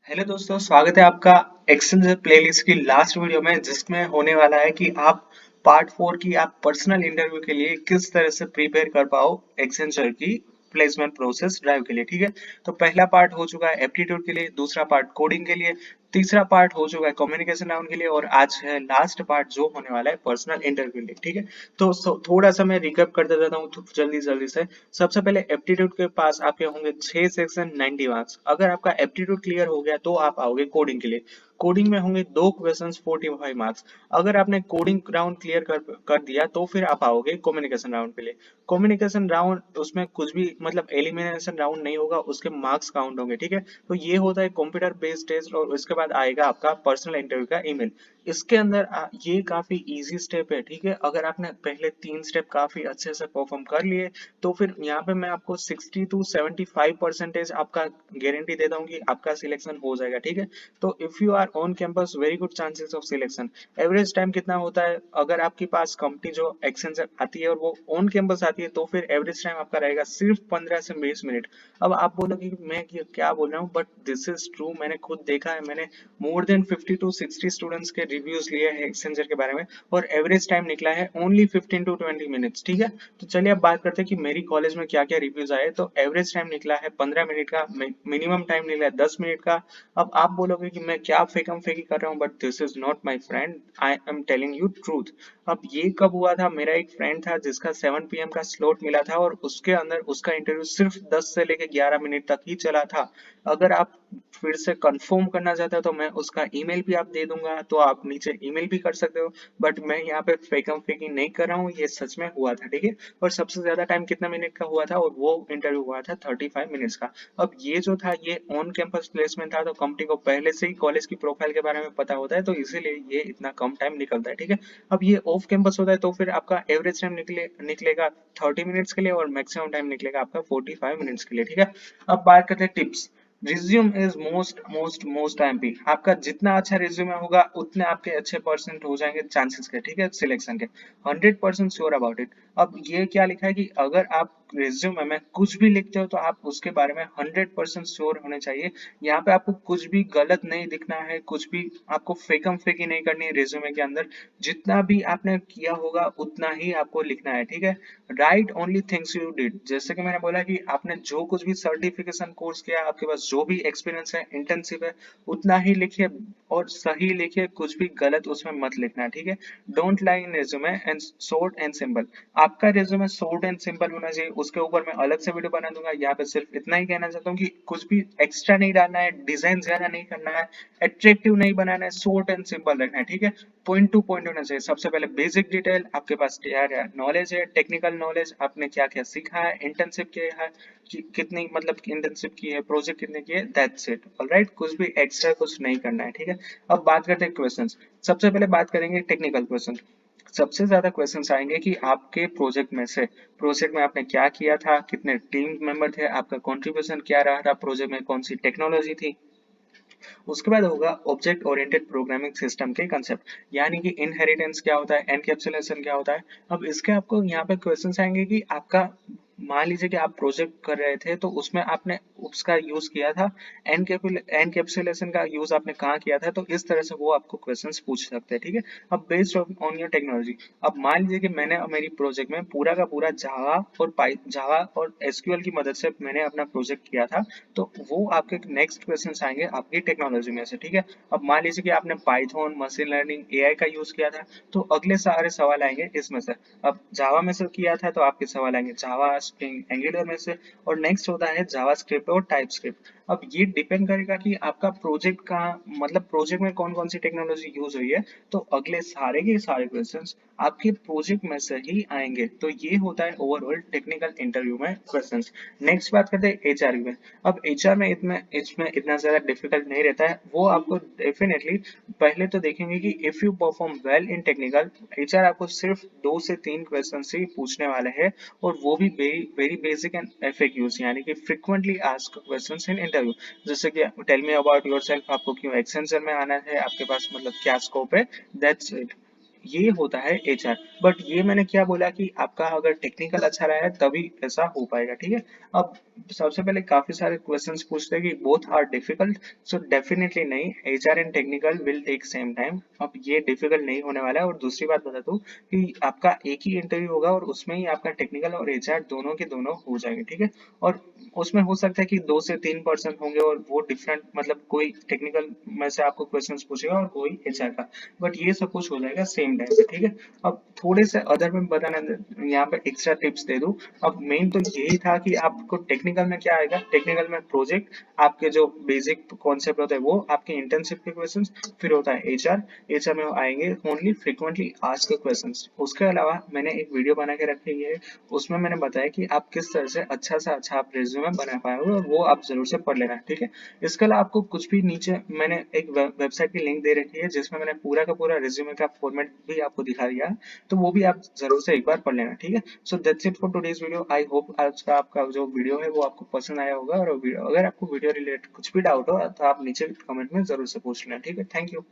Hello दोस्तों, स्वागत है आपका एक्सेल प्लेलिस्ट की लास्ट वीडियो में, जिसमें होने वाला है कि आप पार्ट 4 की आप पर्सनल इंटरव्यू के लिए किस तरह से प्रिपेयर कर पाओ एक्सेंचर की प्लेसमेंट प्रोसेस ड्राइव के लिए। ठीक है, तो पहला पार्ट हो चुका है एप्टीट्यूड के लिए, दूसरा पार्ट कोडिंग के लिए, तीसरा पार्ट हो चुका है कम्युनिकेशन राउंड के लिए, और आज है लास्ट पार्ट जो होने वाला है पर्सनल इंटरव्यू के लिए। ठीक है, तो थोड़ा सा मैं रिकैप कर देता हूँ जल्दी जल्दी से। सबसे पहले एप्टीट्यूड के पास आपके होंगे 6 सेक्शन 90 मार्क्स। अगर आपका एप्टीट्यूड क्लियर हो गया तो आप आओगे कोडिंग के लिए। कोडिंग में होंगे दो क्वेश्चंस 45 मार्क्स। अगर आपने कोडिंग राउंड क्लियर कर दिया तो फिर आप आओगे कम्युनिकेशन राउंड के लिए। कम्युनिकेशन राउंड उसमें कुछ भी मतलब एलिमिनेशन राउंड नहीं होगा, उसके मार्क्स काउंट होंगे। ठीक है, तो ये होता है कंप्यूटर बेस्ड टेस्ट, और उसके बाद आएगा आपका पर्सनल इंटरव्यू का ईमेल। इसके अंदर ये काफी इजी स्टेप है। ठीक है, अगर आपने पहले 3 स्टेप काफी अच्छे से परफॉर्म कर लिए तो फिर यहाँ पे मैं आपको 60 to 75% आपका गारंटी देता हूँ कि आपका सिलेक्शन हो जाएगा। ठीक है, तो if you are on campus, very good chances of selection. Average time कितना होता है, अगर आपके पास कंपनी जो एक्सेंचर आती है और वो ऑन कैंपस आती है तो फिर एवरेज टाइम आपका रहेगा सिर्फ 15 से 20 मिनट। अब आप बोलोगे कि मैं क्या बोल रहा हूँ, बट दिस इज ट्रू, मैंने खुद देखा है। मैंने मोर देन 50 to 60 स्टूडेंट्स के रिव्यूज लिए हैं एक्सेंचर के बारे में, और एवरेज टाइम निकला है ओनली 15 to 20 मिनट्स। ठीक है, तो चलिए अब बात करते हैं कि मेरी कॉलेज में क्या क्या रिव्यूज आए। तो एवरेज टाइम निकला है 15 मिनट का, मिनिमम टाइम निकला है 10 मिनट का। अब आप बोलोगे कि मैं क्या फेकम फेकी कर रहा हूँ, but this is not my friend, I am telling you truth. अब ये कब हुआ था, मेरा एक फ्रेंड था जिसका 7 PM का स्लॉट मिला था, और उसके अंदर उसका इंटरव्यू सिर्फ 10 से लेके 11 मिनट तक ही चला था। अगर आप फिर से कंफर्म करना चाहते हो तो मैं उसका ईमेल भी आप दे दूंगा, तो आप नीचे ईमेल भी कर सकते हो। बट मैं यहाँ पे फेकम फेकी नहीं कर रहा हूँ, ये सच में हुआ था। ठीक है, और सबसे ज्यादा टाइम कितना मिनट का हुआ था, और वो इंटरव्यू हुआ था 35 मिनट्स का। अब ये जो था ये ऑन कैंपस प्लेसमेंट था, तो कंपनी को पहले से ही कॉलेज की प्रोफाइल के बारे में पता होता है, तो इसीलिए ये इतना कम टाइम निकलता है। ठीक है, अब ये ऑफ कैंपस होता है तो फिर आपका एवरेज टाइम निकलेगा 30 मिनट्स के लिए, और मैक्सिमम टाइम निकलेगा आपका 45 मिनट्स के लिए। ठीक है, अब बात करते हैं tips. Resume is most most most MP. आपका जितना अच्छा रिज्यूमे होगा उतने आपके अच्छे परसेंट हो जाएंगे चांसेस के। ठीक है, सिलेक्शन के 100% श्योर अबाउट इट। अब ये क्या लिखा है कि अगर आप रिज्यूमे में कुछ भी लिखते हो तो आप उसके बारे में 100% श्योर होने चाहिए। यहाँ पे आपको कुछ भी गलत नहीं दिखना है, कुछ भी आपको फेकम फेकी नहीं करनी है रिज्यूमे के अंदर। जितना भी आपने किया होगा उतना ही आपको लिखना है। ठीक है, right only things you did. जैसे कि मैंने बोला कि आपने जो कुछ भी सर्टिफिकेशन कोर्स किया, आपके पास जो भी एक्सपीरियंस है, इंटर्नशिप है, उतना ही लिखिए और सही लिखिए, कुछ भी गलत उसमें मत लिखना। ठीक है, don't lie in resume and short and simple. आपका रिज्यूमे शॉर्ट एंड सिंपल होना चाहिए। उसके ऊपर मैं अलग से वीडियो बना दूंगा, यहाँ पे सिर्फ इतना ही कहना चाहता हूँ कि कुछ भी एक्स्ट्रा नहीं डालना है, डिजाइन ज्यादा नहीं करना है, अट्रैक्टिव नहीं बनाना है, शॉर्ट एंड सिंपल रखना है। ठीक है, पॉइंट टू पॉइंट होना चाहिए। सबसे पहले बेसिक डिटेल, आपके पास क्या नॉलेज है, टेक्निकल नॉलेज, आपने क्या क्या सीखा है, इंटर्नशिप किया है, कितनी मतलब इंटर्नशिप की है, प्रोजेक्ट कितने किए, दैट्स इट। ऑलराइट, कुछ भी एक्स्ट्रा कुछ नहीं करना है। ठीक है, अब बात करते हैं क्वेश्चंस। सबसे पहले बात करेंगे टेक्निकल क्वेश्चन। सबसे ज्यादा क्वेश्चंस आएंगे कि आपके प्रोजेक्ट में से, प्रोजेक्ट में आपने क्या किया था, कितने टीम मेंबर थे, आपका कंट्रीब्यूशन क्या रहा था, प्रोजेक्ट में कौन सी टेक्नोलॉजी थी। उसके बाद होगा ऑब्जेक्ट ओरिएंटेड प्रोग्रामिंग सिस्टम के कंसेप्ट, यानी कि इनहेरिटेंस क्या होता है, एनकैप्सुलेशन क्या होता है। अब इसके आपको यहाँ पे क्वेश्चंस आएंगे कि आपका मान लीजिए कि आप प्रोजेक्ट कर रहे थे तो उसमें आपने उसका यूज किया था, एनकैप्सुलेशन का यूज आपने कहाँ किया था, तो इस तरह से वो आपको क्वेश्चंस पूछ सकते हैं। ठीक है, अब बेस्ड ऑन योर टेक्नोलॉजी, अब मान लीजिए कि मैंने मेरी प्रोजेक्ट में पूरा का पूरा जावा और एसक्यूएल की मदद से मैंने अपना प्रोजेक्ट किया था, तो वो आपके नेक्स्ट क्वेश्चन आएंगे आपकी टेक्नोलॉजी में से। ठीक है, अब मान लीजिए कि आपने पाइथन, मशीन लर्निंग, एआई का यूज किया था, तो अगले सारे सवाल आएंगे इसमें से। अब जावा में से किया था तो आपके सवाल आएंगे जावा, स्प्रिंग, एंगुलर में से, और नेक्स्ट होता है जावा स्क्रिप्ट और टाइप स्क्रिप्ट। अब ये डिपेंड करेगा कि आपका प्रोजेक्ट का मतलब प्रोजेक्ट में कौन कौन सी टेक्नोलॉजी यूज हुई है, तो अगले सारे के सारे क्वेश्चंस आपके प्रोजेक्ट में से ही आएंगे। तो ये होता है ओवरऑल टेक्निकल इंटरव्यू में क्वेश्चंस। नेक्स्ट बात करते हैं एचआर में। अब एचआर में इसमें इतना ज्यादा डिफिकल्ट नहीं रहता है, वो आपको डेफिनेटली पहले तो देखेंगे कि if you perform well in technical, HR आपको सिर्फ 2 से 3 क्वेश्चन ही पूछने वाले हैं, और वो भी very very basic and FAQs, यानी कि frequently asked questions in interview. जैसे कि टेल मी अबाउट योरसेल्फ, आपको क्यों एक्सेंचर में आना है, आपके पास मतलब क्या स्कोप है, दैट्स इट। ये होता है एचआर। बट ये मैंने क्या बोला कि आपका अगर टेक्निकल अच्छा रहा है तभी ऐसा हो पाएगा, ठीक है। अब सबसे पहले काफी सारे क्वेश्चंस पूछते हैं कि both are difficult, so definitely नहीं, HR and technical will take same time. अब ये डिफिकल्ट नहीं होने वाला है। और दूसरी बात बता दूं कि आपका एक ही इंटरव्यू होगा और उसमें ही आपका टेक्निकल और एचआर दोनों के दोनों हो जाएंगे, ठीक है। और उसमें हो सकता है कि 2 से 3% होंगे और वो डिफरेंट, मतलब कोई टेक्निकल में से आपको क्वेश्चंस पूछेगा और कोई एचआर का, बट ये सब कुछ हो जाएगा सेम टाइम पे, ठीक है। अब थोड़े से अदर में बताना, यहाँ पे एक्स्ट्रा टिप्स दे दूं। अब मेन तो यही था कि आपको टेक्निकल में क्या आएगा, टेक्निकल में प्रोजेक्ट, आपके जो बेसिक कॉन्सेप्ट होता है वो, आपके इंटर्नशिप के क्वेश्चंस, फिर होता है एचआर। एचआर में आएंगे ओनली फ्रीक्वेंटली आस्क्ड क्वेश्चंस। उसके अलावा मैंने एक वीडियो बना के रखी है, उसमें मैंने बताया कि आप किस तरह से अच्छा आप रिज्यूमे बना पाओगे, और वो आप जरूर से पढ़ लेना, ठीक है। इसके अलावा आपको कुछ भी नीचे मैंने एक वेबसाइट की लिंक दे रखी है जिसमें मैंने पूरा का पूरा रिज्यूमे का फॉर्मेट भी आपको दिखा दिया है, तो वो भी आप जरूर से एक बार पढ़ लेना, ठीक है। So that's it for today's video. I hope आज का आपका जो वीडियो है वो आपको पसंद आया होगा, और अगर आपको वीडियो रिलेटेड कुछ भी डाउट हो तो आप नीचे कमेंट में जरूर से पूछ लेना, ठीक है। Thank you.